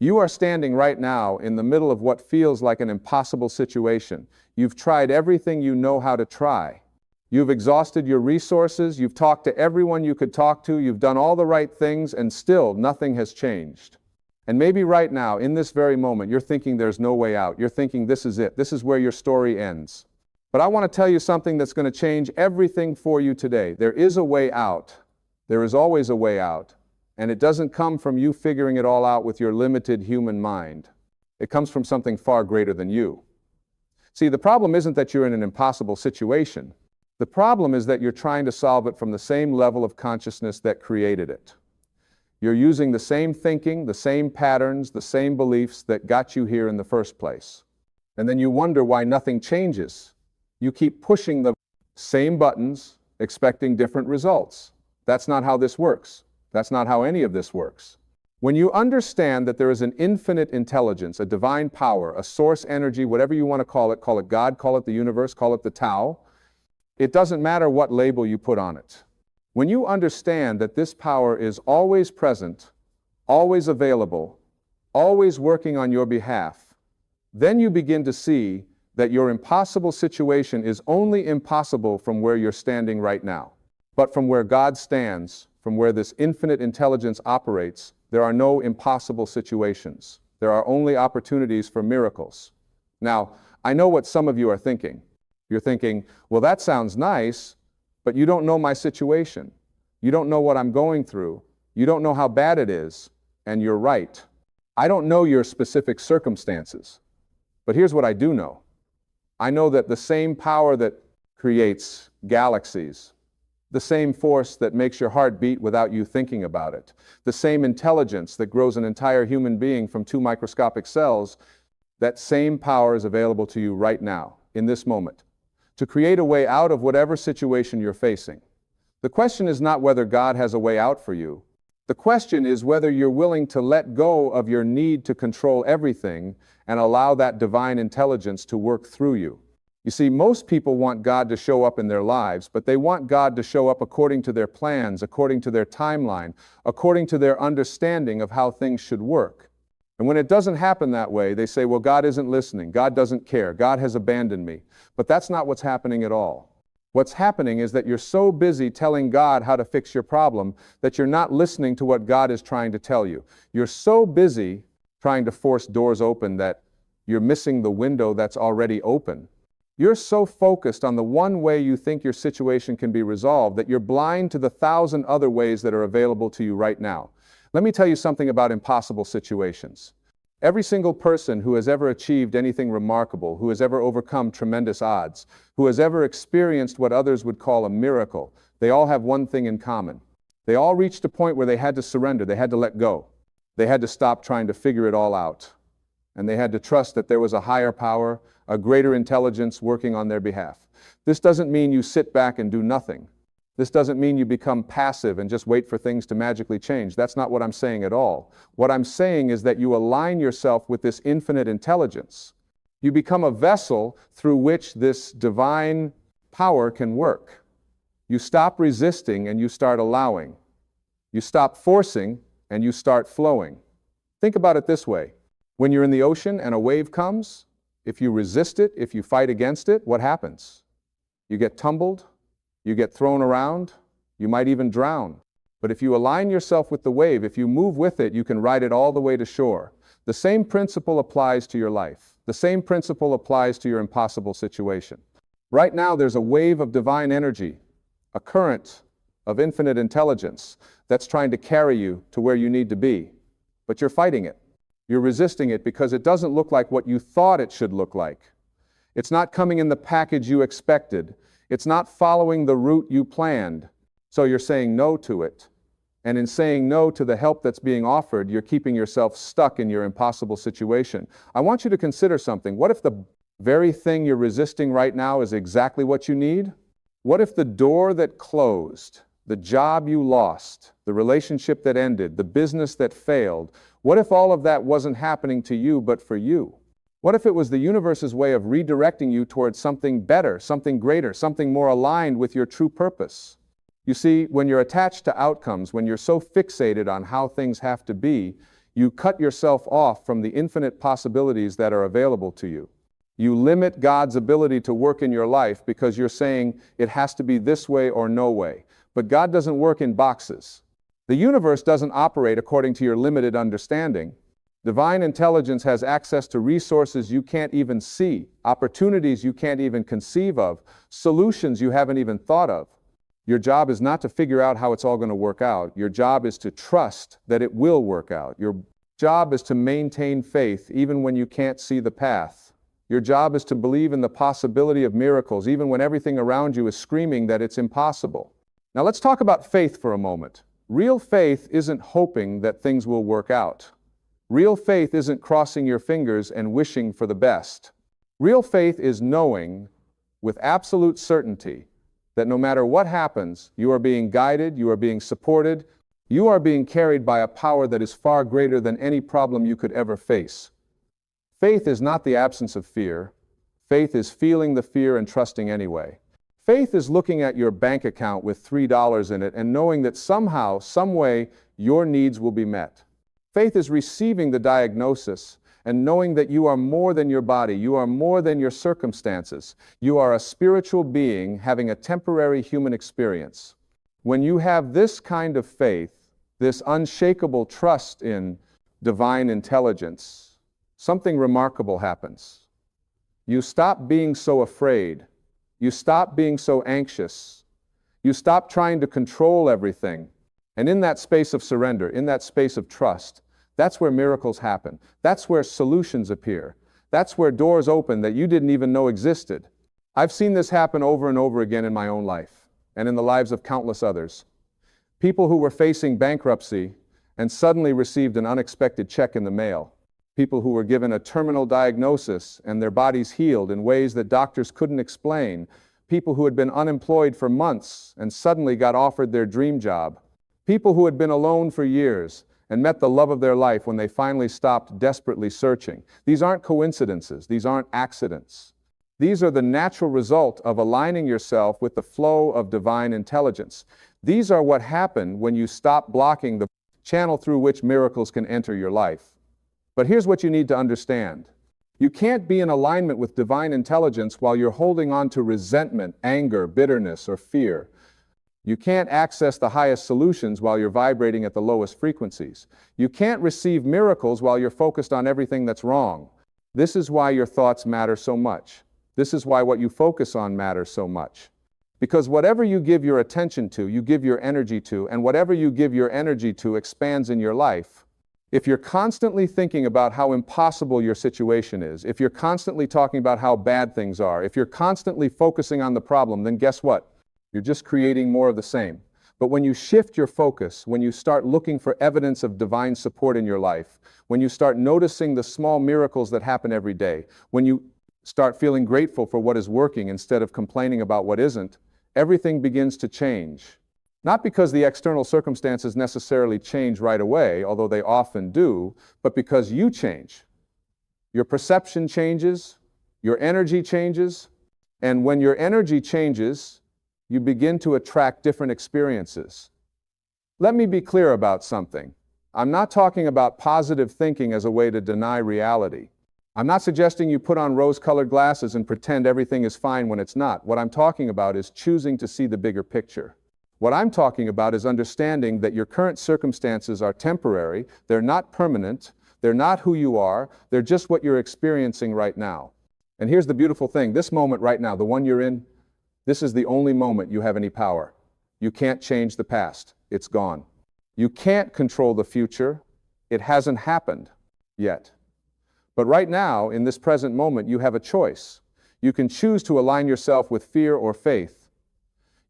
You are standing right now in the middle of what feels like an impossible situation. You've tried everything you know how to try. You've exhausted your resources, you've talked to everyone you could talk to, you've done all the right things, and still nothing has changed. And maybe right now, in this very moment, you're thinking there's no way out. You're thinking this is it. This is where your story ends. But I want to tell you something that's going to change everything for you today. There is a way out. There is always a way out. And it doesn't come from you figuring it all out with your limited human mind. It comes from something far greater than you. See, the problem isn't that you're in an impossible situation. The problem is that you're trying to solve it from the same level of consciousness that created it. You're using the same thinking, the same patterns, the same beliefs that got you here in the first place. And then you wonder why nothing changes. You keep pushing the same buttons, expecting different results. That's not how this works. That's not how any of this works. When you understand that there is an infinite intelligence, a divine power, a source energy, whatever you want to call it God, call it the universe, call it the Tao, it doesn't matter what label you put on it. When you understand that this power is always present, always available, always working on your behalf, then you begin to see that your impossible situation is only impossible from where you're standing right now. But from where God stands, from where this infinite intelligence operates, there are no impossible situations. There are only opportunities for miracles. Now, I know what some of you are thinking. You're thinking, well, that sounds nice, but you don't know my situation. You don't know what I'm going through. You don't know how bad it is. And you're right. I don't know your specific circumstances. But here's what I do know. I know that the same power that creates galaxies, the same force that makes your heart beat without you thinking about it, the same intelligence that grows an entire human being from 2 microscopic cells, that same power is available to you right now, in this moment, to create a way out of whatever situation you're facing. The question is not whether God has a way out for you. The question is whether you're willing to let go of your need to control everything and allow that divine intelligence to work through you. You see, most people want God to show up in their lives, but they want God to show up according to their plans, according to their timeline, according to their understanding of how things should work. And when it doesn't happen that way, they say, well, God isn't listening, God doesn't care, God has abandoned me. But that's not what's happening at all. What's happening is that you're so busy telling God how to fix your problem that you're not listening to what God is trying to tell you. You're so busy trying to force doors open that you're missing the window that's already open. You're so focused on the one way you think your situation can be resolved that you're blind to the 1,000 other ways that are available to you right now. Let me tell you something about impossible situations. Every single person who has ever achieved anything remarkable, who has ever overcome tremendous odds, who has ever experienced what others would call a miracle, they all have one thing in common. They all reached a point where they had to surrender, they had to let go. They had to stop trying to figure it all out. And they had to trust that there was a higher power, a greater intelligence working on their behalf. This doesn't mean you sit back and do nothing. This doesn't mean you become passive and just wait for things to magically change. That's not what I'm saying at all. What I'm saying is that you align yourself with this infinite intelligence. You become a vessel through which this divine power can work. You stop resisting and you start allowing. You stop forcing and you start flowing. Think about it this way. When you're in the ocean and a wave comes, if you resist it, if you fight against it, what happens? You get tumbled, you get thrown around, you might even drown. But if you align yourself with the wave, if you move with it, you can ride it all the way to shore. The same principle applies to your life. The same principle applies to your impossible situation. Right now, there's a wave of divine energy, a current of infinite intelligence that's trying to carry you to where you need to be. But you're fighting it. You're resisting it because it doesn't look like what you thought it should look like. It's not coming in the package you expected. It's not following the route you planned. So you're saying no to it. And in saying no to the help that's being offered, you're keeping yourself stuck in your impossible situation. I want you to consider something. What if the very thing you're resisting right now is exactly what you need? What if the door that closed, the job you lost, the relationship that ended, the business that failed, what if all of that wasn't happening to you but for you? What if it was the universe's way of redirecting you towards something better, something greater, something more aligned with your true purpose? You see, when you're attached to outcomes, when you're so fixated on how things have to be, You cut yourself off from the infinite possibilities that are available to you. You limit God's ability to work in your life because you're saying it has to be this way or no way. But God doesn't work in boxes. The universe doesn't operate according to your limited understanding. Divine intelligence has access to resources you can't even see, opportunities you can't even conceive of, solutions you haven't even thought of. Your job is not to figure out how it's all going to work out. Your job is to trust that it will work out. Your job is to maintain faith even when you can't see the path. Your job is to believe in the possibility of miracles even when everything around you is screaming that it's impossible. Now let's talk about faith for a moment. Real faith isn't hoping that things will work out. Real faith isn't crossing your fingers and wishing for the best. Real faith is knowing with absolute certainty that no matter what happens, you are being guided, you are being supported, you are being carried by a power that is far greater than any problem you could ever face. Faith is not the absence of fear. Faith is feeling the fear and trusting anyway. Faith is looking at your bank account with $3 in it and knowing that somehow, some way, your needs will be met. Faith is receiving the diagnosis and knowing that you are more than your body, you are more than your circumstances. You are a spiritual being having a temporary human experience. When you have this kind of faith, this unshakable trust in divine intelligence, something remarkable happens. You stop being so afraid. You stop being so anxious. You stop trying to control everything. And in that space of surrender, in that space of trust, that's where miracles happen. That's where solutions appear. That's where doors open that you didn't even know existed. I've seen this happen over and over again in my own life and in the lives of countless others. People who were facing bankruptcy and suddenly received an unexpected check in the mail. People who were given a terminal diagnosis and their bodies healed in ways that doctors couldn't explain. People who had been unemployed for months and suddenly got offered their dream job. People who had been alone for years and met the love of their life when they finally stopped desperately searching. These aren't coincidences. These aren't accidents. These are the natural result of aligning yourself with the flow of divine intelligence. These are what happen when you stop blocking the channel through which miracles can enter your life. But here's what you need to understand. You can't be in alignment with divine intelligence while you're holding on to resentment, anger, bitterness, or fear. You can't access the highest solutions while you're vibrating at the lowest frequencies. You can't receive miracles while you're focused on everything that's wrong. This is why your thoughts matter so much. This is why what you focus on matters so much. Because whatever you give your attention to, you give your energy to, and whatever you give your energy to expands in your life. If you're constantly thinking about how impossible your situation is, if you're constantly talking about how bad things are, if you're constantly focusing on the problem, then guess what? You're just creating more of the same. But when you shift your focus, when you start looking for evidence of divine support in your life, when you start noticing the small miracles that happen every day, when you start feeling grateful for what is working instead of complaining about what isn't, everything begins to change. Not because the external circumstances necessarily change right away, although they often do, but because you change. Your perception changes, your energy changes, and when your energy changes, you begin to attract different experiences. Let me be clear about something. I'm not talking about positive thinking as a way to deny reality. I'm not suggesting you put on rose-colored glasses and pretend everything is fine when it's not. What I'm talking about is choosing to see the bigger picture. What I'm talking about is understanding that your current circumstances are temporary, they're not permanent, they're not who you are, they're just what you're experiencing right now. And here's the beautiful thing, this moment right now, the one you're in, this is the only moment you have any power. You can't change the past. It's gone. You can't control the future. It hasn't happened yet. But right now, in this present moment, you have a choice. You can choose to align yourself with fear or faith.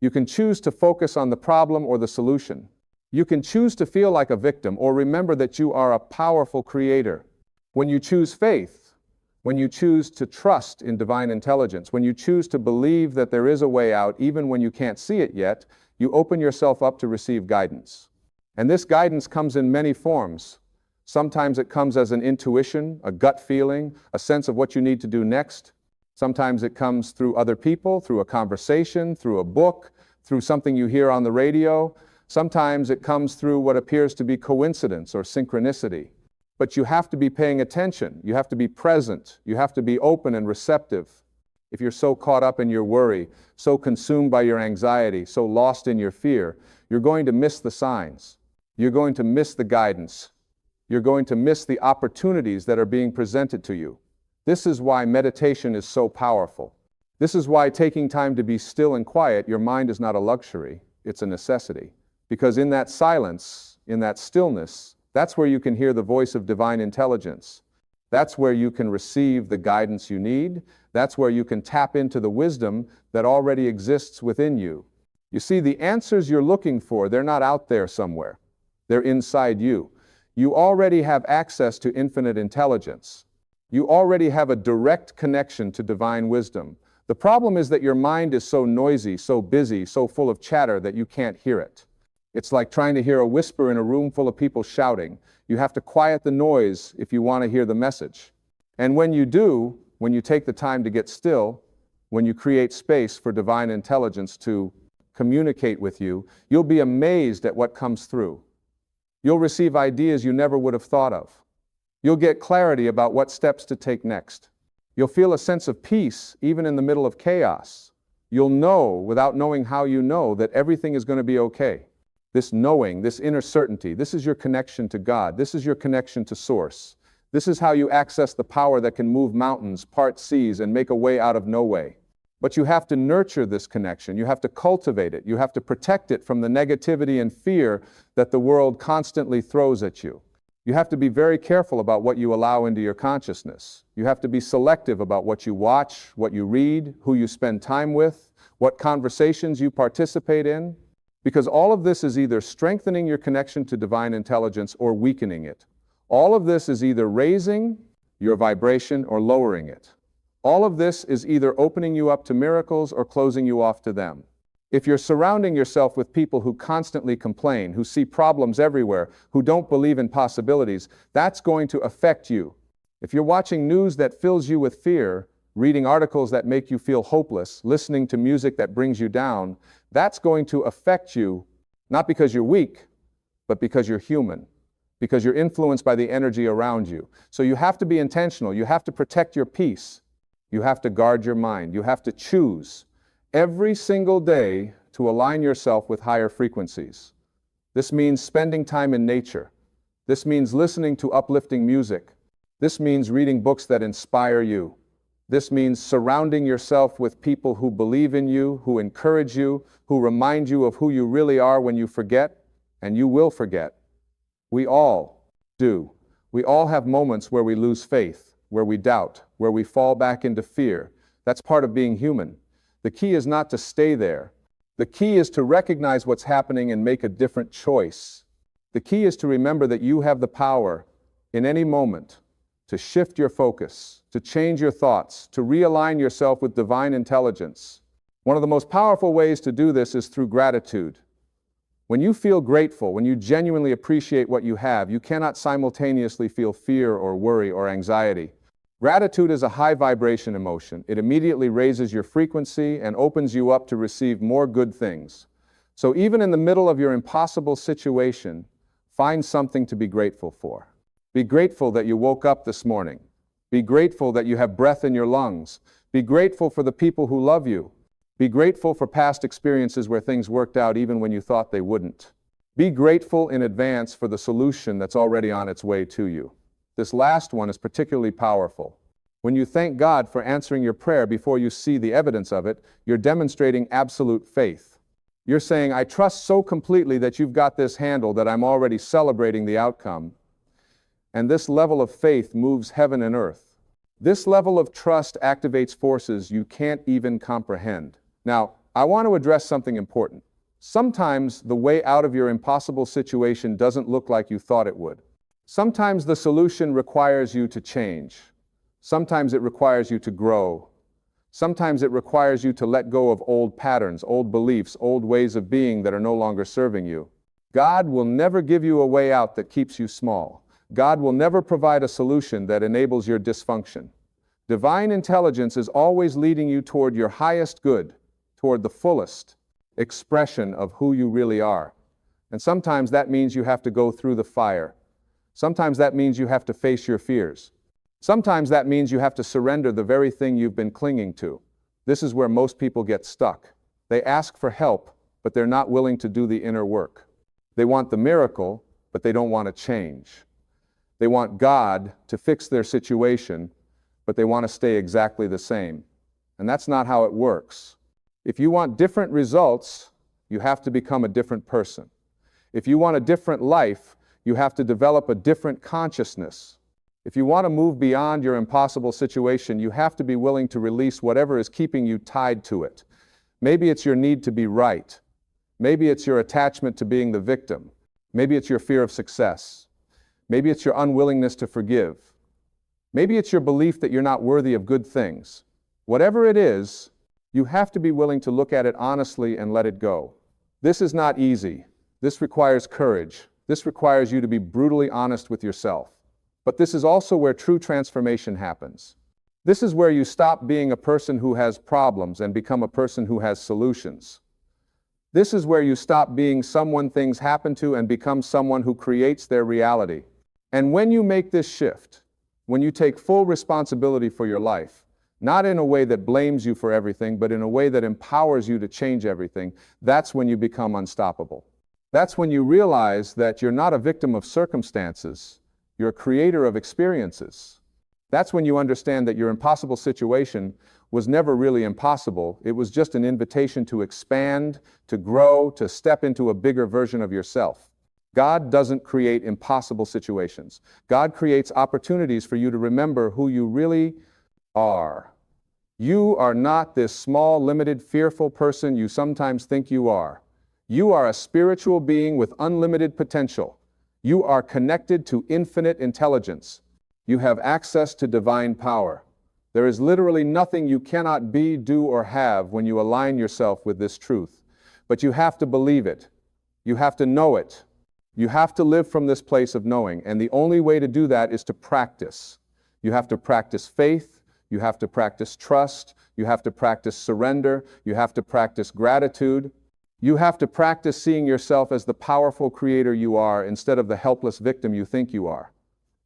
You can choose to focus on the problem or the solution. You can choose to feel like a victim or remember that you are a powerful creator. When you choose faith, when you choose to trust in divine intelligence, when you choose to believe that there is a way out even when you can't see it yet, you open yourself up to receive guidance. And this guidance comes in many forms. Sometimes it comes as an intuition, a gut feeling, a sense of what you need to do next. Sometimes it comes through other people, through a conversation, through a book, through something you hear on the radio. Sometimes it comes through what appears to be coincidence or synchronicity. But you have to be paying attention. You have to be present. You have to be open and receptive. If you're so caught up in your worry, so consumed by your anxiety, so lost in your fear, you're going to miss the signs. You're going to miss the guidance. You're going to miss the opportunities that are being presented to you. This is why meditation is so powerful. This is why taking time to be still and quiet, your mind is not a luxury, it's a necessity. Because in that silence, in that stillness, that's where you can hear the voice of divine intelligence. That's where you can receive the guidance you need. That's where you can tap into the wisdom that already exists within you. You see, the answers you're looking for, they're not out there somewhere. They're inside you. You already have access to infinite intelligence. You already have a direct connection to divine wisdom. The problem is that your mind is so noisy, so busy, so full of chatter that you can't hear it. It's like trying to hear a whisper in a room full of people shouting. You have to quiet the noise if you want to hear the message. And when you do, when you take the time to get still, when you create space for divine intelligence to communicate with you, you'll be amazed at what comes through. You'll receive ideas you never would have thought of. You'll get clarity about what steps to take next. You'll feel a sense of peace even in the middle of chaos. You'll know, without knowing how you know, that everything is going to be okay. This knowing, this inner certainty, this is your connection to God. This is your connection to Source. This is how you access the power that can move mountains, part seas, and make a way out of no way. But you have to nurture this connection. You have to cultivate it. You have to protect it from the negativity and fear that the world constantly throws at you. You have to be very careful about what you allow into your consciousness. You have to be selective about what you watch, what you read, who you spend time with, what conversations you participate in, because all of this is either strengthening your connection to divine intelligence or weakening it. All of this is either raising your vibration or lowering it. All of this is either opening you up to miracles or closing you off to them. If you're surrounding yourself with people who constantly complain, who see problems everywhere, who don't believe in possibilities, that's going to affect you. If you're watching news that fills you with fear, reading articles that make you feel hopeless, listening to music that brings you down, that's going to affect you, not because you're weak, but because you're human, because you're influenced by the energy around you. So you have to be intentional. You have to protect your peace. You have to guard your mind. You have to choose every single day to align yourself with higher frequencies. This means spending time in nature. This means listening to uplifting music. This means reading books that inspire you. This means surrounding yourself with people who believe in you, who encourage you, who remind you of who you really are when you forget, and you will forget. We all do. We all have moments where we lose faith, where we doubt, where we fall back into fear. That's part of being human. The key is not to stay there. The key is to recognize what's happening and make a different choice. The key is to remember that you have the power in any moment to shift your focus, to change your thoughts, to realign yourself with divine intelligence. One of the most powerful ways to do this is through gratitude. When you feel grateful, when you genuinely appreciate what you have, you cannot simultaneously feel fear or worry or anxiety. Gratitude is a high vibration emotion. It immediately raises your frequency and opens you up to receive more good things. So even in the middle of your impossible situation, find something to be grateful for. Be grateful that you woke up this morning. Be grateful that you have breath in your lungs. Be grateful for the people who love you. Be grateful for past experiences where things worked out even when you thought they wouldn't. Be grateful in advance for the solution that's already on its way to you. This last one is particularly powerful. When you thank God for answering your prayer before you see the evidence of it, you're demonstrating absolute faith. You're saying, I trust so completely that you've got this handled that I'm already celebrating the outcome. And this level of faith moves heaven and earth. This level of trust activates forces you can't even comprehend. Now, I want to address something important. Sometimes the way out of your impossible situation doesn't look like you thought it would. Sometimes the solution requires you to change. Sometimes it requires you to grow. Sometimes it requires you to let go of old patterns, old beliefs, old ways of being that are no longer serving you. God will never give you a way out that keeps you small. God will never provide a solution that enables your dysfunction. Divine intelligence is always leading you toward your highest good, toward the fullest expression of who you really are. And sometimes that means you have to go through the fire. Sometimes that means you have to face your fears. Sometimes that means you have to surrender the very thing you've been clinging to. This is where most people get stuck. They ask for help, but they're not willing to do the inner work. They want the miracle, but they don't want to change. They want God to fix their situation, but they want to stay exactly the same. And that's not how it works. If you want different results, you have to become a different person. If you want a different life, you have to develop a different consciousness. If you want to move beyond your impossible situation, you have to be willing to release whatever is keeping you tied to it. Maybe it's your need to be right. Maybe it's your attachment to being the victim. Maybe it's your fear of success. Maybe it's your unwillingness to forgive. Maybe it's your belief that you're not worthy of good things. Whatever it is, you have to be willing to look at it honestly and let it go. This is not easy. This requires courage. This requires you to be brutally honest with yourself. But this is also where true transformation happens. This is where you stop being a person who has problems and become a person who has solutions. This is where you stop being someone things happen to and become someone who creates their reality. And when you make this shift, when you take full responsibility for your life, not in a way that blames you for everything, but in a way that empowers you to change everything, that's when you become unstoppable. That's when you realize that you're not a victim of circumstances, you're a creator of experiences. That's when you understand that your impossible situation was never really impossible. It was just an invitation to expand, to grow, to step into a bigger version of yourself. God doesn't create impossible situations. God creates opportunities for you to remember who you really are. You are not this small, limited, fearful person you sometimes think you are. You are a spiritual being with unlimited potential. You are connected to infinite intelligence. You have access to divine power. There is literally nothing you cannot be, do, or have when you align yourself with this truth. But you have to believe it. You have to know it. You have to live from this place of knowing. And the only way to do that is to practice. You have to practice faith. You have to practice trust. You have to practice surrender. You have to practice gratitude. You have to practice seeing yourself as the powerful creator you are instead of the helpless victim you think you are.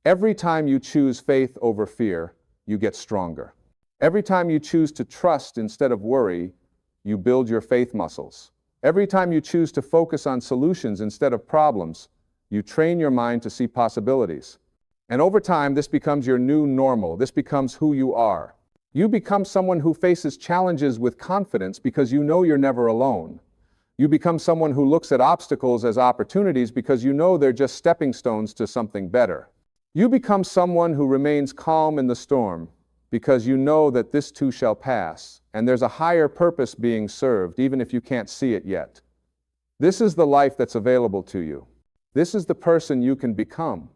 Every time you choose faith over fear, you get stronger. Every time you choose to trust instead of worry, you build your faith muscles. Every time you choose to focus on solutions instead of problems, you train your mind to see possibilities. And over time, this becomes your new normal. This becomes who you are. You become someone who faces challenges with confidence because you know you're never alone. You become someone who looks at obstacles as opportunities because you know they're just stepping stones to something better. You become someone who remains calm in the storm because you know that this too shall pass, and there's a higher purpose being served, even if you can't see it yet. This is the life that's available to you. This is the person you can become.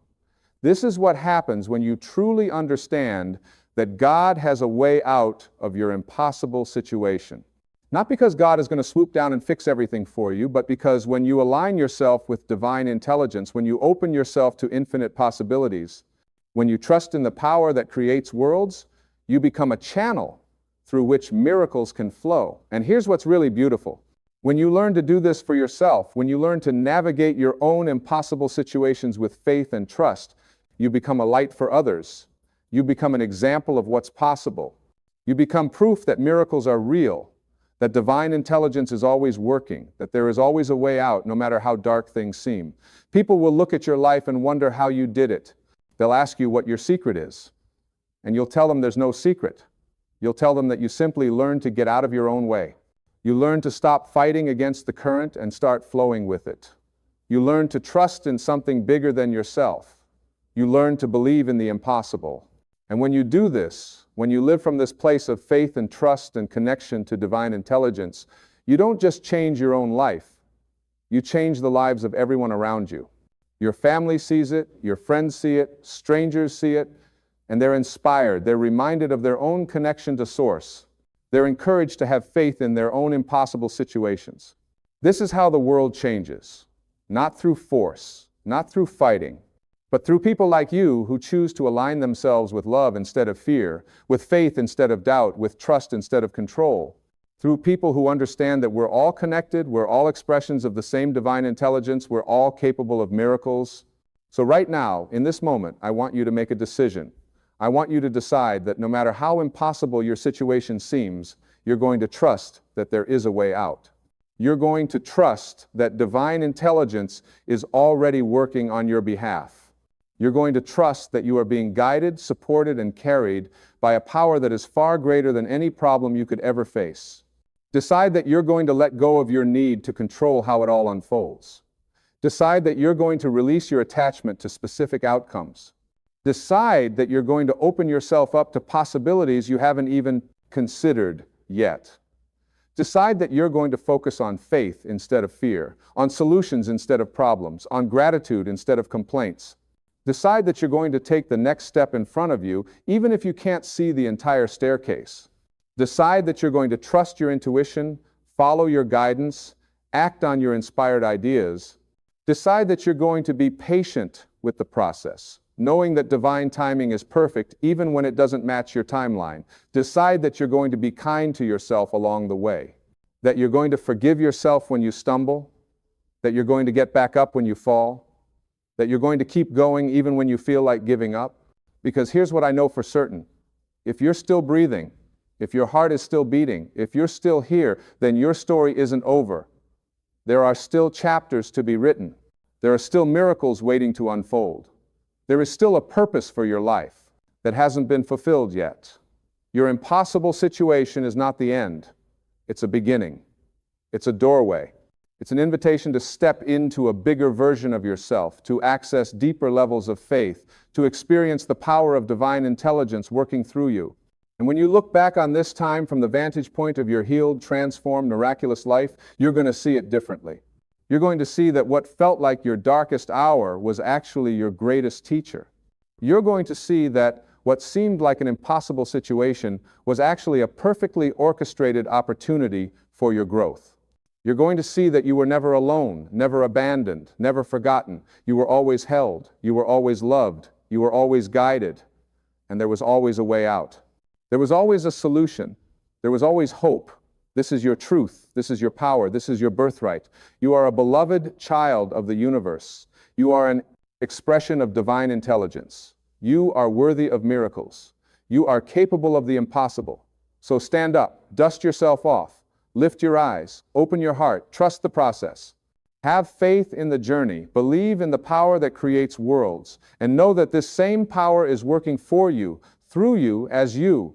This is what happens when you truly understand that God has a way out of your impossible situation. Not because God is going to swoop down and fix everything for you, but because when you align yourself with divine intelligence, when you open yourself to infinite possibilities, when you trust in the power that creates worlds, you become a channel through which miracles can flow. And here's what's really beautiful. When you learn to do this for yourself, when you learn to navigate your own impossible situations with faith and trust, you become a light for others. You become an example of what's possible. You become proof that miracles are real, that divine intelligence is always working, that there is always a way out, no matter how dark things seem. People will look at your life and wonder how you did it. They'll ask you what your secret is, and you'll tell them there's no secret. You'll tell them that you simply learn to get out of your own way. You learn to stop fighting against the current and start flowing with it. You learn to trust in something bigger than yourself. You learn to believe in the impossible. And when you do this, when you live from this place of faith and trust and connection to divine intelligence, you don't just change your own life, you change the lives of everyone around you. Your family sees it, your friends see it, strangers see it, and they're inspired. They're reminded of their own connection to Source. They're encouraged to have faith in their own impossible situations. This is how the world changes, not through force, not through fighting, but through people like you who choose to align themselves with love instead of fear, with faith instead of doubt, with trust instead of control. Through people who understand that we're all connected, we're all expressions of the same divine intelligence, we're all capable of miracles. So right now, in this moment, I want you to make a decision. I want you to decide that no matter how impossible your situation seems, you're going to trust that there is a way out. You're going to trust that divine intelligence is already working on your behalf. You're going to trust that you are being guided, supported, and carried by a power that is far greater than any problem you could ever face. Decide that you're going to let go of your need to control how it all unfolds. Decide that you're going to release your attachment to specific outcomes. Decide that you're going to open yourself up to possibilities you haven't even considered yet. Decide that you're going to focus on faith instead of fear, on solutions instead of problems, on gratitude instead of complaints. Decide that you're going to take the next step in front of you, even if you can't see the entire staircase. Decide that you're going to trust your intuition, follow your guidance, act on your inspired ideas. Decide that you're going to be patient with the process, knowing that divine timing is perfect even when it doesn't match your timeline. Decide that you're going to be kind to yourself along the way, that you're going to forgive yourself when you stumble, that you're going to get back up when you fall, that you're going to keep going even when you feel like giving up. Because here's what I know for certain. If you're still breathing, if your heart is still beating, if you're still here, then your story isn't over. There are still chapters to be written. There are still miracles waiting to unfold. There is still a purpose for your life that hasn't been fulfilled yet. Your impossible situation is not the end. It's a beginning. It's a doorway. It's an invitation to step into a bigger version of yourself, to access deeper levels of faith, to experience the power of divine intelligence working through you. And when you look back on this time from the vantage point of your healed, transformed, miraculous life, you're going to see it differently. You're going to see that what felt like your darkest hour was actually your greatest teacher. You're going to see that what seemed like an impossible situation was actually a perfectly orchestrated opportunity for your growth. You're going to see that you were never alone, never abandoned, never forgotten. You were always held. You were always loved. You were always guided. And there was always a way out. There was always a solution. There was always hope. This is your truth. This is your power. This is your birthright. You are a beloved child of the universe. You are an expression of divine intelligence. You are worthy of miracles. You are capable of the impossible. So stand up, dust yourself off, lift your eyes, open your heart, trust the process. Have faith in the journey, believe in the power that creates worlds, and know that this same power is working for you, through you, as you.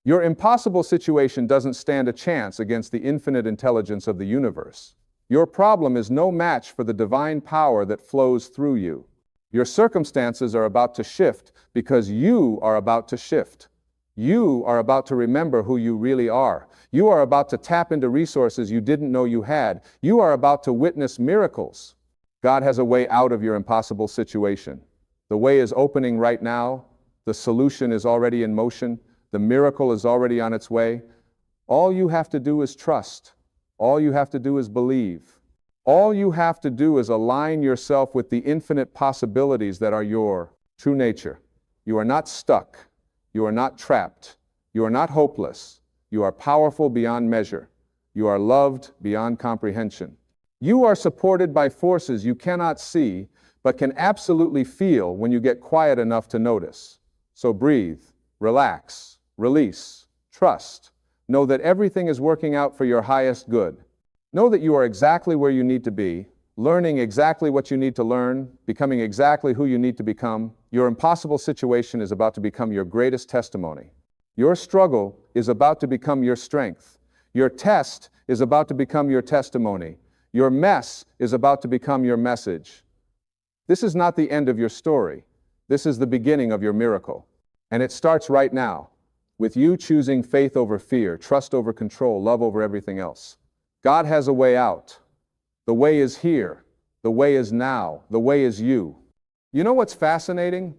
Your impossible situation doesn't stand a chance against the infinite intelligence of the universe. Your problem is no match for the divine power that flows through you. Your circumstances are about to shift because you are about to shift. You are about to remember who you really are. You are about to tap into resources you didn't know you had. You are about to witness miracles. God has a way out of your impossible situation. The way is opening right now. The solution is already in motion. The miracle is already on its way. All you have to do is trust. All you have to do is believe. All you have to do is align yourself with the infinite possibilities that are your true nature. You are not stuck. You are not trapped. You are not hopeless. You are powerful beyond measure. You are loved beyond comprehension. You are supported by forces you cannot see, but can absolutely feel when you get quiet enough to notice. So breathe, relax, release, trust. Know that everything is working out for your highest good. Know that you are exactly where you need to be, learning exactly what you need to learn, becoming exactly who you need to become. Your impossible situation is about to become your greatest testimony. Your struggle is about to become your strength. Your test is about to become your testimony. Your mess is about to become your message. This is not the end of your story. This is the beginning of your miracle. And it starts right now, with you choosing faith over fear, trust over control, love over everything else. God has a way out. The way is here. The way is now. The way is you. You know what's fascinating?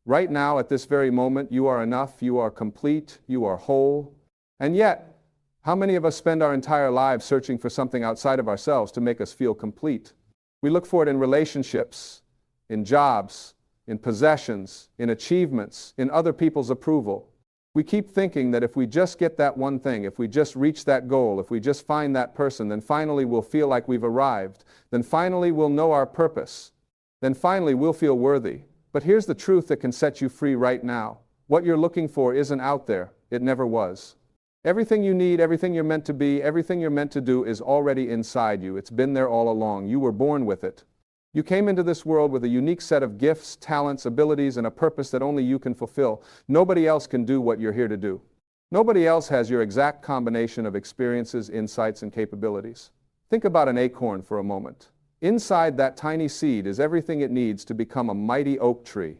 Right now, at this very moment, you are enough, you are complete, you are whole. And yet, how many of us spend our entire lives searching for something outside of ourselves to make us feel complete? We look for it in relationships, in jobs, in possessions, in achievements, in other people's approval. We keep thinking that if we just get that one thing, if we just reach that goal, if we just find that person, then finally we'll feel like we've arrived. Then finally we'll know our purpose. Then finally we'll feel worthy. But here's the truth that can set you free right now. What you're looking for isn't out there. It never was. Everything you need, everything you're meant to be, everything you're meant to do is already inside you. It's been there all along. You were born with it. You came into this world with a unique set of gifts, talents, abilities, and a purpose that only you can fulfill. Nobody else can do what you're here to do. Nobody else has your exact combination of experiences, insights, and capabilities. Think about an acorn for a moment. Inside that tiny seed is everything it needs to become a mighty oak tree.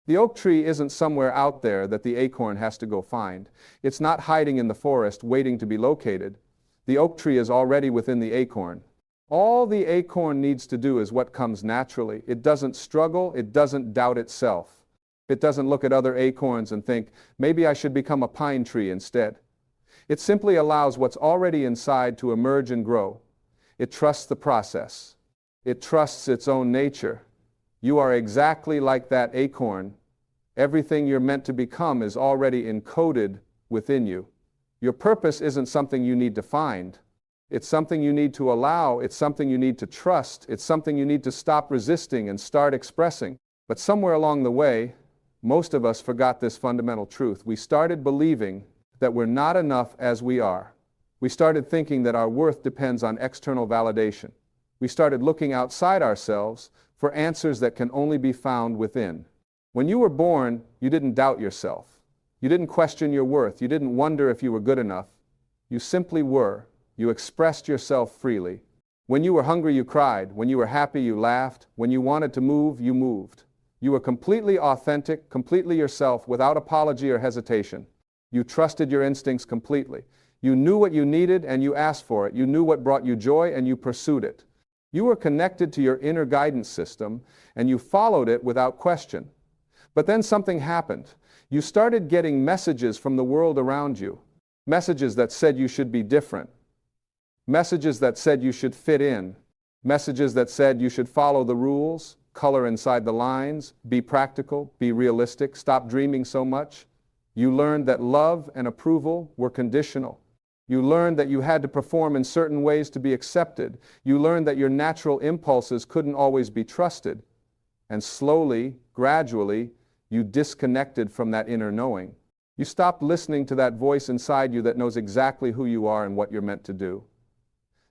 The oak tree isn't somewhere out there that the acorn has to go find. It's not hiding in the forest waiting to be located. The oak tree is already within the acorn. All the acorn needs to do is what comes naturally. It doesn't struggle, it doesn't doubt itself. It doesn't look at other acorns and think, maybe I should become a pine tree instead. It simply allows what's already inside to emerge and grow. It trusts the process. It trusts its own nature. You are exactly like that acorn. Everything you're meant to become is already encoded within you. Your purpose isn't something you need to find. It's something you need to allow. It's something you need to trust. It's something you need to stop resisting and start expressing. But somewhere along the way, most of us forgot this fundamental truth. We started believing that we're not enough as we are. We started thinking that our worth depends on external validation. We started looking outside ourselves for answers that can only be found within. When you were born, you didn't doubt yourself. You didn't question your worth. You didn't wonder if you were good enough. You simply were. You expressed yourself freely. When you were hungry, you cried. When you were happy, you laughed. When you wanted to move, you moved. You were completely authentic, completely yourself, without apology or hesitation. You trusted your instincts completely. You knew what you needed and you asked for it. You knew what brought you joy and you pursued it. You were connected to your inner guidance system and you followed it without question. But then something happened. You started getting messages from the world around you. Messages that said you should be different. Messages that said you should fit in. Messages that said you should follow the rules, color inside the lines, be practical, be realistic, stop dreaming so much. You learned that love and approval were conditional. You learned that you had to perform in certain ways to be accepted. You learned that your natural impulses couldn't always be trusted. And slowly, gradually, you disconnected from that inner knowing. You stopped listening to that voice inside you that knows exactly who you are and what you're meant to do.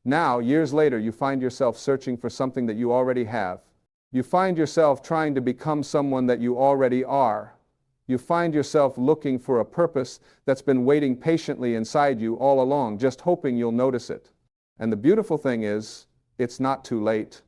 Now, years later, you find yourself searching for something that you already have. You find yourself trying to become someone that you already are. You find yourself looking for a purpose that's been waiting patiently inside you all along, just hoping you'll notice it. And the beautiful thing is, it's not too late.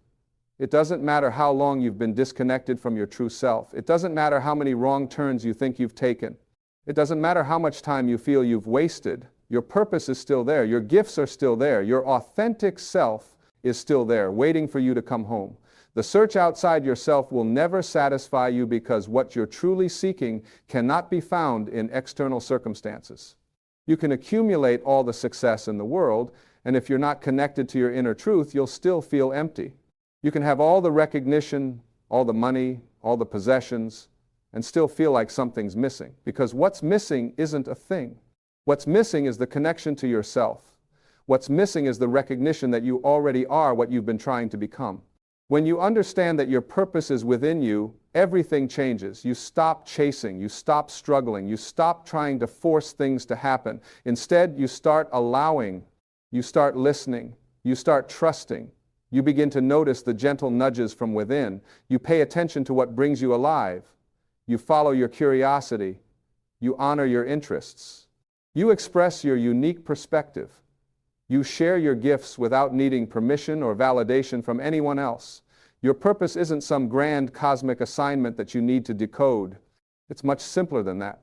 It doesn't matter how long you've been disconnected from your true self. It doesn't matter how many wrong turns you think you've taken. It doesn't matter how much time you feel you've wasted. Your purpose is still there. Your gifts are still there. Your authentic self is still there, waiting for you to come home. The search outside yourself will never satisfy you because what you're truly seeking cannot be found in external circumstances. You can accumulate all the success in the world, and if you're not connected to your inner truth, you'll still feel empty. You can have all the recognition, all the money, all the possessions, and still feel like something's missing. Because what's missing isn't a thing. What's missing is the connection to yourself. What's missing is the recognition that you already are what you've been trying to become. When you understand that your purpose is within you, everything changes. You stop chasing, you stop struggling, you stop trying to force things to happen. Instead, you start allowing, you start listening, you start trusting. You begin to notice the gentle nudges from within. You pay attention to what brings you alive. You follow your curiosity. You honor your interests. You express your unique perspective. You share your gifts without needing permission or validation from anyone else. Your purpose isn't some grand cosmic assignment that you need to decode. It's much simpler than that.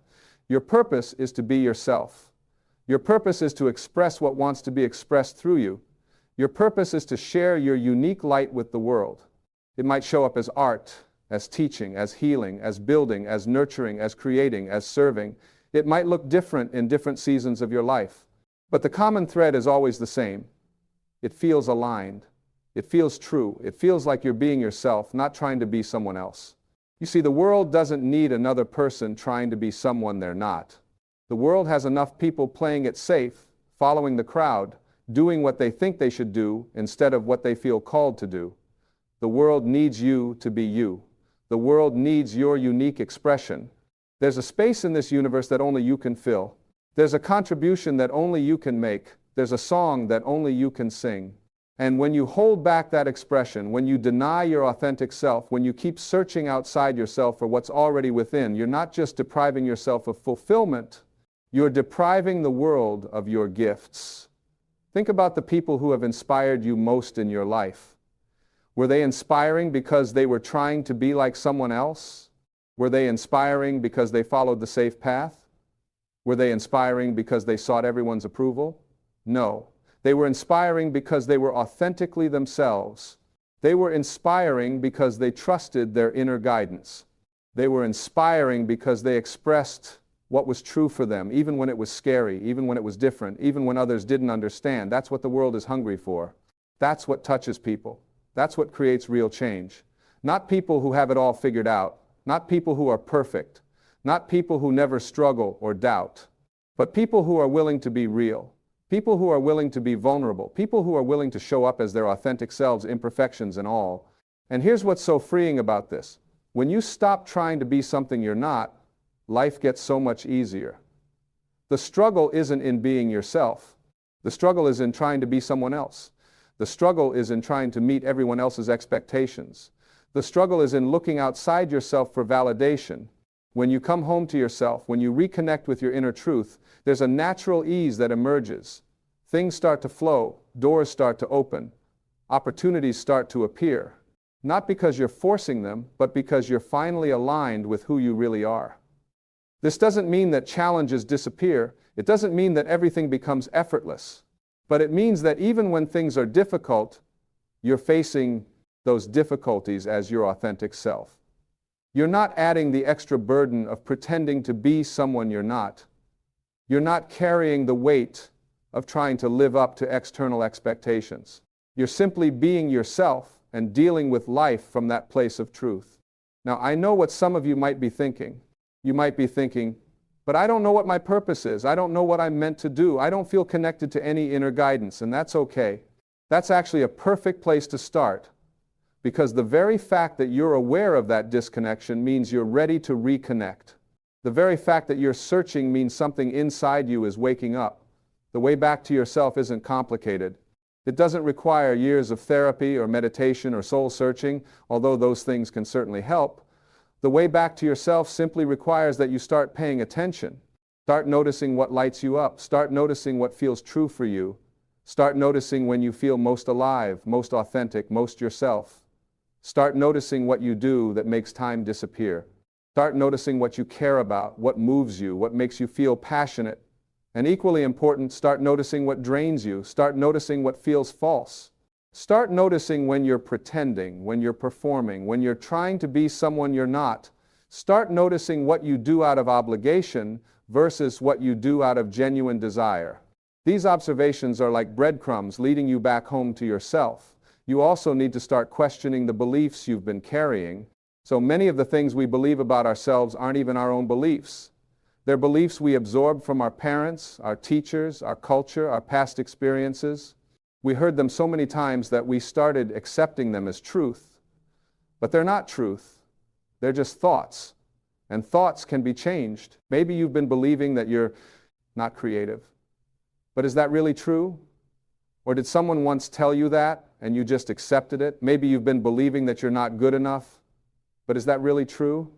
Your purpose is to be yourself. Your purpose is to express what wants to be expressed through you. Your purpose is to share your unique light with the world. It might show up as art, as teaching, as healing, as building, as nurturing, as creating, as serving. It might look different in different seasons of your life. But the common thread is always the same. It feels aligned. It feels true. It feels like you're being yourself, not trying to be someone else. You see, the world doesn't need another person trying to be someone they're not. The world has enough people playing it safe, following the crowd, doing what they think they should do instead of what they feel called to do. The world needs you to be you. The world needs your unique expression. There's a space in this universe that only you can fill. There's a contribution that only you can make. There's a song that only you can sing. And when you hold back that expression, when you deny your authentic self, when you keep searching outside yourself for what's already within, you're not just depriving yourself of fulfillment, you're depriving the world of your gifts. Think about the people who have inspired you most in your life. Were they inspiring because they were trying to be like someone else? Were they inspiring because they followed the safe path? Were they inspiring because they sought everyone's approval? No. They were inspiring because they were authentically themselves. They were inspiring because they trusted their inner guidance. They were inspiring because they expressed what was true for them, even when it was scary, even when it was different, even when others didn't understand. That's what the world is hungry for. That's what touches people. That's what creates real change. Not people who have it all figured out, not people who are perfect, not people who never struggle or doubt, but people who are willing to be real, people who are willing to be vulnerable, people who are willing to show up as their authentic selves, imperfections and all. And here's what's so freeing about this. When you stop trying to be something you're not, life gets so much easier. The struggle isn't in being yourself. The struggle is in trying to be someone else. The struggle is in trying to meet everyone else's expectations. The struggle is in looking outside yourself for validation. When you come home to yourself, when you reconnect with your inner truth, there's a natural ease that emerges. Things start to flow, doors start to open, opportunities start to appear. Not because you're forcing them, but because you're finally aligned with who you really are. This doesn't mean that challenges disappear. It doesn't mean that everything becomes effortless. But it means that even when things are difficult, you're facing those difficulties as your authentic self. You're not adding the extra burden of pretending to be someone you're not. You're not carrying the weight of trying to live up to external expectations. You're simply being yourself and dealing with life from that place of truth. Now, I know what some of you might be thinking. You might be thinking, but I don't know what my purpose is. I don't know what I'm meant to do. I don't feel connected to any inner guidance, and that's okay. That's actually a perfect place to start, because the very fact that you're aware of that disconnection means you're ready to reconnect. The very fact that you're searching means something inside you is waking up. The way back to yourself isn't complicated. It doesn't require years of therapy or meditation or soul searching, although those things can certainly help. The way back to yourself simply requires that you start paying attention. Start noticing what lights you up. Start noticing what feels true for you. Start noticing when you feel most alive, most authentic, most yourself. Start noticing what you do that makes time disappear. Start noticing what you care about, what moves you, what makes you feel passionate. And equally important, start noticing what drains you. Start noticing what feels false. Start noticing when you're pretending, when you're performing, when you're trying to be someone you're not. Start noticing what you do out of obligation versus what you do out of genuine desire. These observations are like breadcrumbs leading you back home to yourself. You also need to start questioning the beliefs you've been carrying. So many of the things we believe about ourselves aren't even our own beliefs. They're beliefs we absorbed from our parents, our teachers, our culture, our past experiences. We heard them so many times that we started accepting them as truth. But they're not truth. They're just thoughts. And thoughts can be changed. Maybe you've been believing that you're not creative. But is that really true? Or did someone once tell you that and you just accepted it? Maybe you've been believing that you're not good enough. But is that really true?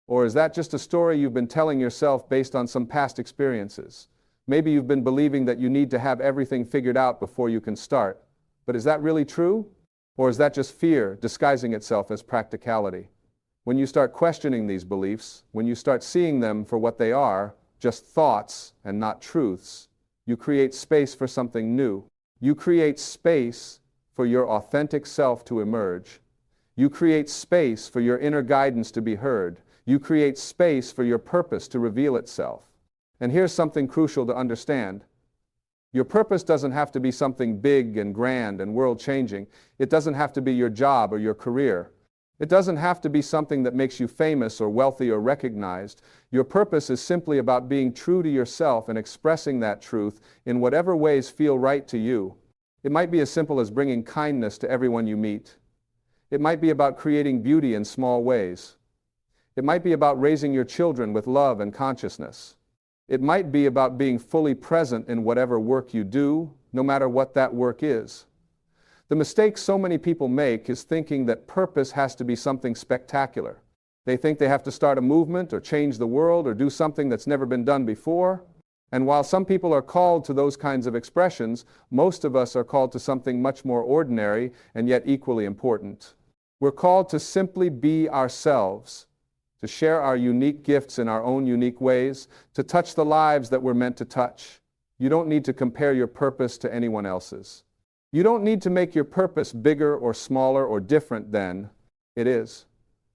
Or is that just a story you've been telling yourself based on some past experiences? Maybe you've been believing that you need to have everything figured out before you can start. But is that really true? Or is that just fear disguising itself as practicality? When you start questioning these beliefs, when you start seeing them for what they are, just thoughts and not truths, you create space for something new. You create space for your authentic self to emerge. You create space for your inner guidance to be heard. You create space for your purpose to reveal itself. And here's something crucial to understand. Your purpose doesn't have to be something big and grand and world-changing. It doesn't have to be your job or your career. It doesn't have to be something that makes you famous or wealthy or recognized. Your purpose is simply about being true to yourself and expressing that truth in whatever ways feel right to you. It might be as simple as bringing kindness to everyone you meet. It might be about creating beauty in small ways. It might be about raising your children with love and consciousness. It might be about being fully present in whatever work you do, no matter what that work is. The mistake so many people make is thinking that purpose has to be something spectacular. They think they have to start a movement or change the world or do something that's never been done before. And while some people are called to those kinds of expressions, most of us are called to something much more ordinary and yet equally important. We're called to simply be ourselves, to share our unique gifts in our own unique ways, to touch the lives that we're meant to touch. You don't need to compare your purpose to anyone else's. You don't need to make your purpose bigger or smaller or different than it is.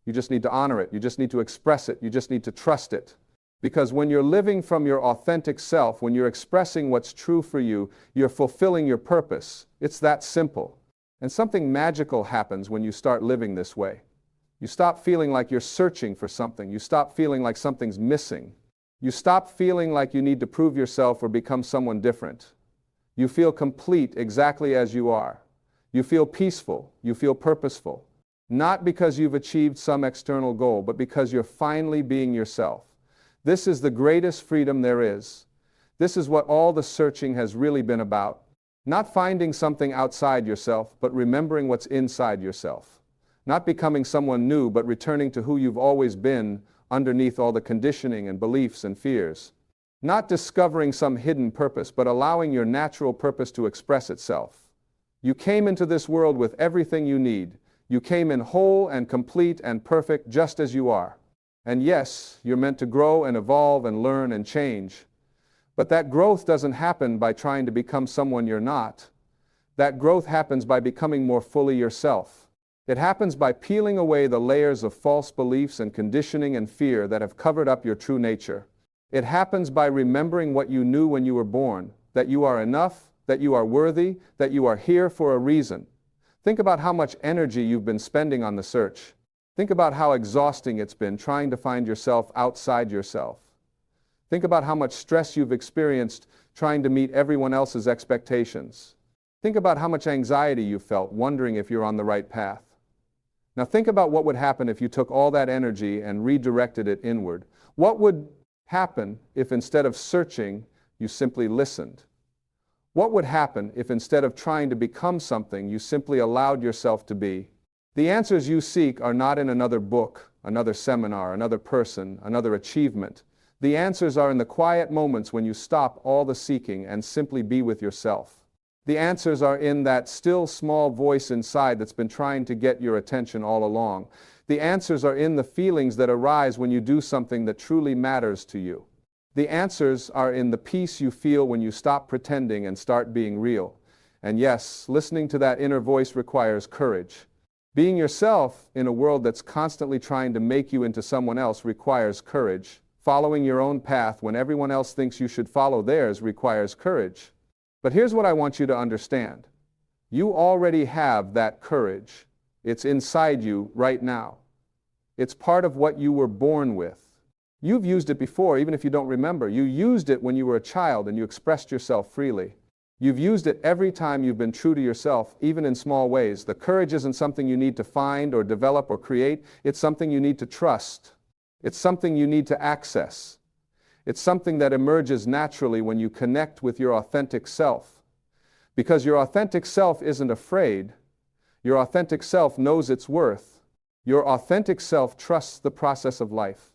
You just need to honor it. You just need to express it. You just need to trust it. Because when you're living from your authentic self, when you're expressing what's true for you, you're fulfilling your purpose. It's that simple. And something magical happens when you start living this way. You stop feeling like you're searching for something. You stop feeling like something's missing. You stop feeling like you need to prove yourself or become someone different. You feel complete exactly as you are. You feel peaceful. You feel purposeful. Not because you've achieved some external goal, but because you're finally being yourself. This is the greatest freedom there is. This is what all the searching has really been about. Not finding something outside yourself, but remembering what's inside yourself. Not becoming someone new, but returning to who you've always been underneath all the conditioning and beliefs and fears. Not discovering some hidden purpose, but allowing your natural purpose to express itself. You came into this world with everything you need. You came in whole and complete and perfect just as you are. And yes, you're meant to grow and evolve and learn and change. But that growth doesn't happen by trying to become someone you're not. That growth happens by becoming more fully yourself. It happens by peeling away the layers of false beliefs and conditioning and fear that have covered up your true nature. It happens by remembering what you knew when you were born, that you are enough, that you are worthy, that you are here for a reason. Think about how much energy you've been spending on the search. Think about how exhausting it's been trying to find yourself outside yourself. Think about how much stress you've experienced trying to meet everyone else's expectations. Think about how much anxiety you felt wondering if you're on the right path. Now think about what would happen if you took all that energy and redirected it inward. What would happen if instead of searching, you simply listened? What would happen if instead of trying to become something, you simply allowed yourself to be? The answers you seek are not in another book, another seminar, another person, another achievement. The answers are in the quiet moments when you stop all the seeking and simply be with yourself. The answers are in that still small voice inside that's been trying to get your attention all along. The answers are in the feelings that arise when you do something that truly matters to you. The answers are in the peace you feel when you stop pretending and start being real. And yes, listening to that inner voice requires courage. Being yourself in a world that's constantly trying to make you into someone else requires courage. Following your own path when everyone else thinks you should follow theirs requires courage. But here's what I want you to understand. You already have that courage. It's inside you right now. It's part of what you were born with. You've used it before, even if you don't remember. You used it when you were a child and you expressed yourself freely. You've used it every time you've been true to yourself, even in small ways. The courage isn't something you need to find or develop or create. It's something you need to trust. It's something you need to access. It's something that emerges naturally when you connect with your authentic self. Because your authentic self isn't afraid. Your authentic self knows its worth. Your authentic self trusts the process of life.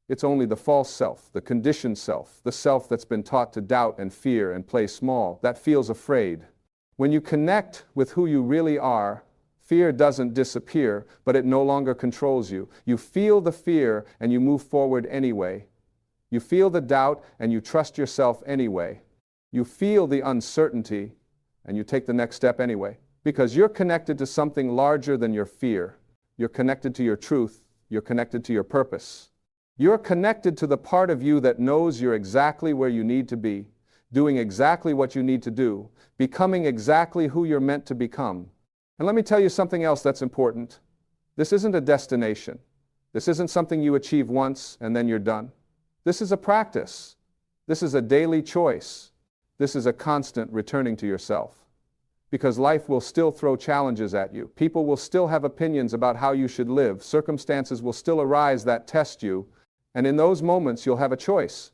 It's only the false self, the conditioned self, the self that's been taught to doubt and fear and play small, that feels afraid. When you connect with who you really are, fear doesn't disappear, but it no longer controls you. You feel the fear and you move forward anyway. You feel the doubt and you trust yourself anyway. You feel the uncertainty and you take the next step anyway. Because you're connected to something larger than your fear. You're connected to your truth. You're connected to your purpose. You're connected to the part of you that knows you're exactly where you need to be, doing exactly what you need to do, becoming exactly who you're meant to become. And let me tell you something else that's important. This isn't a destination. This isn't something you achieve once and then you're done. This is a practice. This is a daily choice. This is a constant returning to yourself. because life will still throw challenges at you. People will still have opinions about how you should live. Circumstances will still arise that test you, and in those moments you'll have a choice.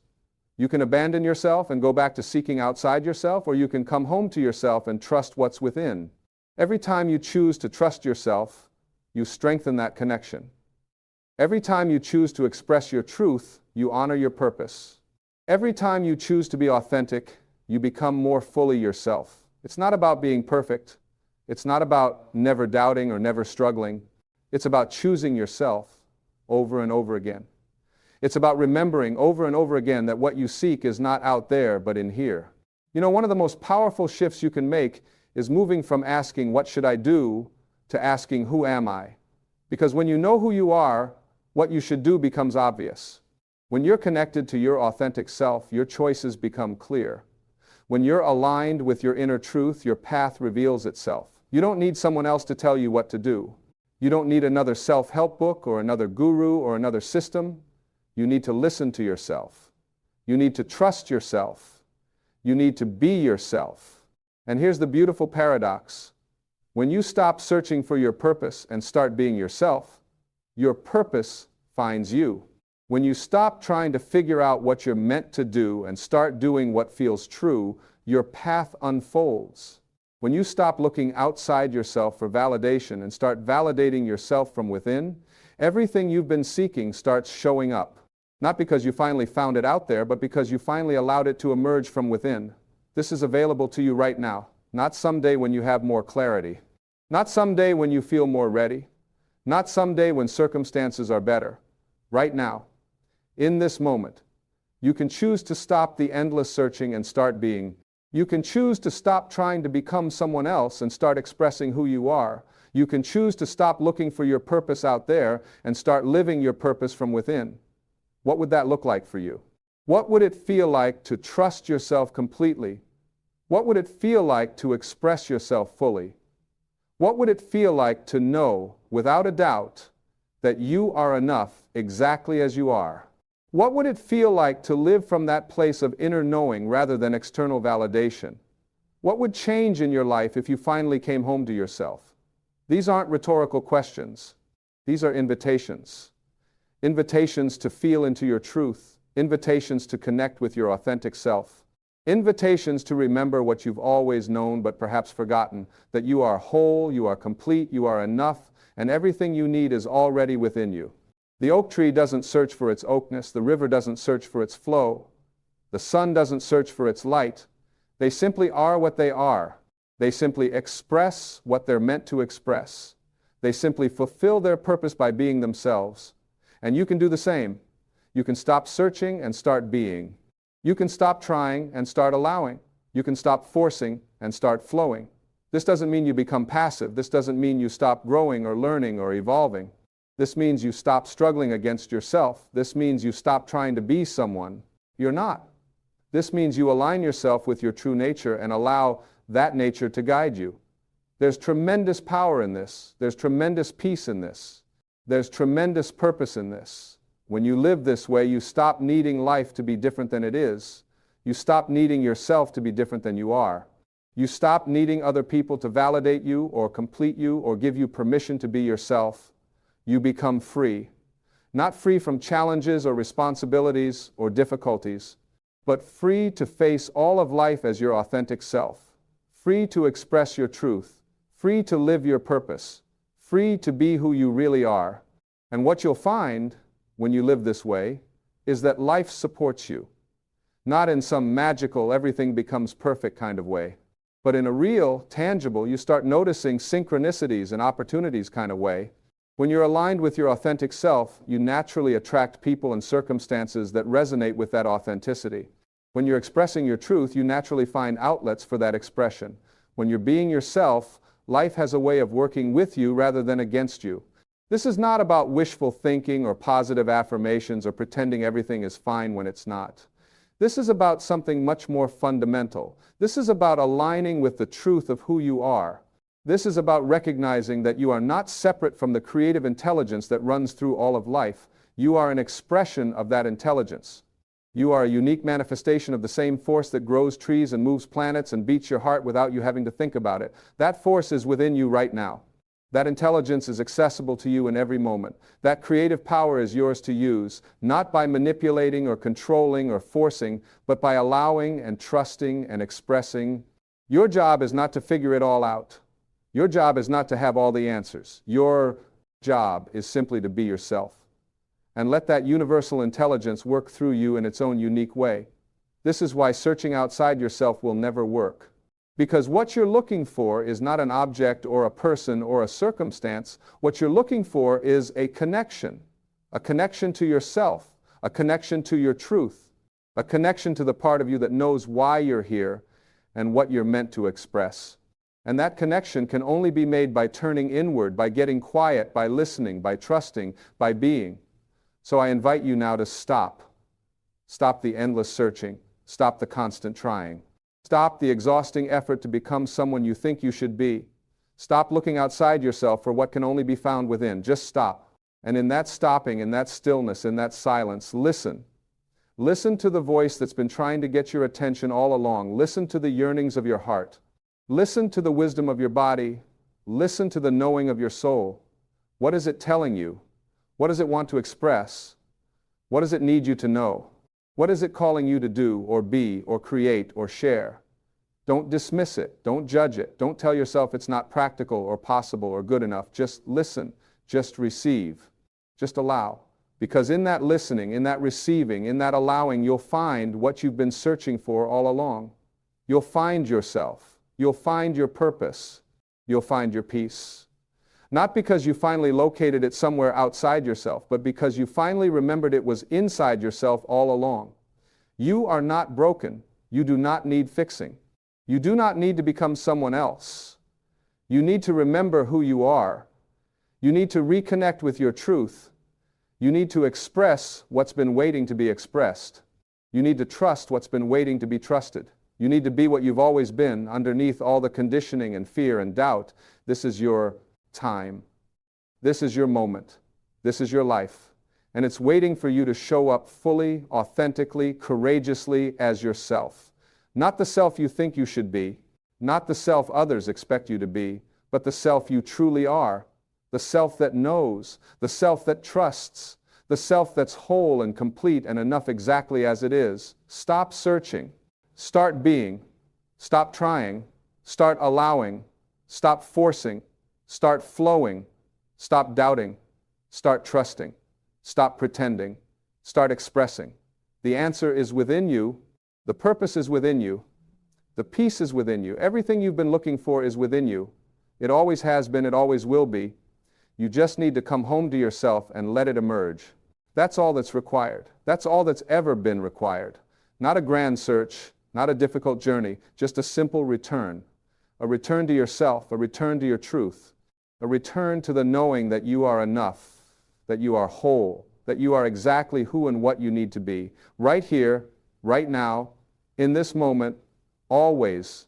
You can abandon yourself and go back to seeking outside yourself, or you can come home to yourself and trust what's within. Every time you choose to trust yourself, you strengthen that connection. Every time you choose to express your truth, you honor your purpose. Every time you choose to be authentic, you become more fully yourself. It's not about being perfect. It's not about never doubting or never struggling. It's about choosing yourself over and over again. It's about remembering over and over again that what you seek is not out there, but in here. You know, one of the most powerful shifts you can make is moving from asking, "What should I do?" to asking, "Who am I?" Because when you know who you are, what you should do becomes obvious. When you're connected to your authentic self, your choices become clear. When you're aligned with your inner truth, your path reveals itself. You don't need someone else to tell you what to do. You don't need another self-help book or another guru or another system. You need to listen to yourself. You need to trust yourself. You need to be yourself. And here's the beautiful paradox. When you stop searching for your purpose and start being yourself, your purpose finds you. When you stop trying to figure out what you're meant to do and start doing what feels true, your path unfolds. When you stop looking outside yourself for validation and start validating yourself from within, everything you've been seeking starts showing up. Not because you finally found it out there, but because you finally allowed it to emerge from within. This is available to you right now, not someday when you have more clarity, not someday when you feel more ready, not someday when circumstances are better. Right now, in this moment, you can choose to stop the endless searching and start being. You can choose to stop trying to become someone else and start expressing who you are. You can choose to stop looking for your purpose out there and start living your purpose from within. What would that look like for you? What would it feel like to trust yourself completely? What would it feel like to express yourself fully? What would it feel like to know, without a doubt, that you are enough exactly as you are? What would it feel like to live from that place of inner knowing rather than external validation? What would change in your life if you finally came home to yourself? These aren't rhetorical questions. These are invitations. Invitations to feel into your truth. Invitations to connect with your authentic self. Invitations to remember what you've always known but perhaps forgotten, that you are whole, you are complete, you are enough, and everything you need is already within you. The oak tree doesn't search for its oakness, the river doesn't search for its flow, the sun doesn't search for its light. They simply are what they are. They simply express what they're meant to express. They simply fulfill their purpose by being themselves. And you can do the same. You can stop searching and start being. You can stop trying and start allowing. You can stop forcing and start flowing. This doesn't mean you become passive. This doesn't mean you stop growing or learning or evolving. This means you stop struggling against yourself. This means you stop trying to be someone you're not. This means you align yourself with your true nature and allow that nature to guide you. There's tremendous power in this. There's tremendous peace in this. There's tremendous purpose in this. When you live this way, you stop needing life to be different than it is. You stop needing yourself to be different than you are. You stop needing other people to validate you or complete you or give you permission to be yourself. You become free. Not free from challenges or responsibilities or difficulties, but free to face all of life as your authentic self. Free to express your truth. Free to live your purpose. Free to be who you really are. And what you'll find when you live this way is that life supports you. Not in some magical, everything becomes perfect kind of way, but in a real, tangible, you start noticing synchronicities and opportunities kind of way. When you're aligned with your authentic self, you naturally attract people and circumstances that resonate with that authenticity. When you're expressing your truth, you naturally find outlets for that expression. When you're being yourself, life has a way of working with you rather than against you. This is not about wishful thinking or positive affirmations or pretending everything is fine when it's not. This is about something much more fundamental. This is about aligning with the truth of who you are. This is about recognizing that you are not separate from the creative intelligence that runs through all of life. You are an expression of that intelligence. You are a unique manifestation of the same force that grows trees and moves planets and beats your heart without you having to think about it. That force is within you right now. That intelligence is accessible to you in every moment. That creative power is yours to use, not by manipulating or controlling or forcing, but by allowing and trusting and expressing. Your job is not to figure it all out. Your job is not to have all the answers. Your job is simply to be yourself. And let that universal intelligence work through you in its own unique way. This is why searching outside yourself will never work. Because what you're looking for is not an object or a person or a circumstance. What you're looking for is a connection to yourself, a connection to your truth, a connection to the part of you that knows why you're here and what you're meant to express. And that connection can only be made by turning inward, by getting quiet, by listening, by trusting, by being. So I invite you now to stop. Stop the endless searching. Stop the constant trying. Stop the exhausting effort to become someone you think you should be. Stop looking outside yourself for what can only be found within. Just stop. And in that stopping, in that stillness, in that silence, listen. Listen to the voice that's been trying to get your attention all along. Listen to the yearnings of your heart. Listen to the wisdom of your body. Listen to the knowing of your soul. What is it telling you? What does it want to express? What does it need you to know? What is it calling you to do or be or create or share? Don't dismiss it. Don't judge it. Don't tell yourself it's not practical or possible or good enough. Just listen. Just receive. Just allow. Because in that listening, in that receiving, in that allowing, you'll find what you've been searching for all along. You'll find yourself. You'll find your purpose. You'll find your peace. Not because you finally located it somewhere outside yourself, but because you finally remembered it was inside yourself all along. You are not broken. You do not need fixing. You do not need to become someone else. You need to remember who you are. You need to reconnect with your truth. You need to express what's been waiting to be expressed. You need to trust what's been waiting to be trusted. You need to be what you've always been underneath all the conditioning and fear and doubt. This is your time. This is your moment. This is your life. And it's waiting for you to show up fully, authentically, courageously as yourself. Not the self you think you should be, not the self others expect you to be, but the self you truly are, the self that knows, the self that trusts, the self that's whole and complete and enough exactly as it is. Stop searching. Start being. Stop trying. Start allowing. Stop forcing. Start flowing. Stop doubting. Start trusting. Stop pretending. Start expressing. The answer is within you. The purpose is within you. The peace is within you. Everything you've been looking for is within you. It always has been. It always will be. You just need to come home to yourself and let it emerge. That's all that's required. That's all that's ever been required. Not a grand search, not a difficult journey, just a simple return. A return to yourself, a return to your truth, a return to the knowing that you are enough, that you are whole, that you are exactly who and what you need to be. Right here, right now, in this moment, always,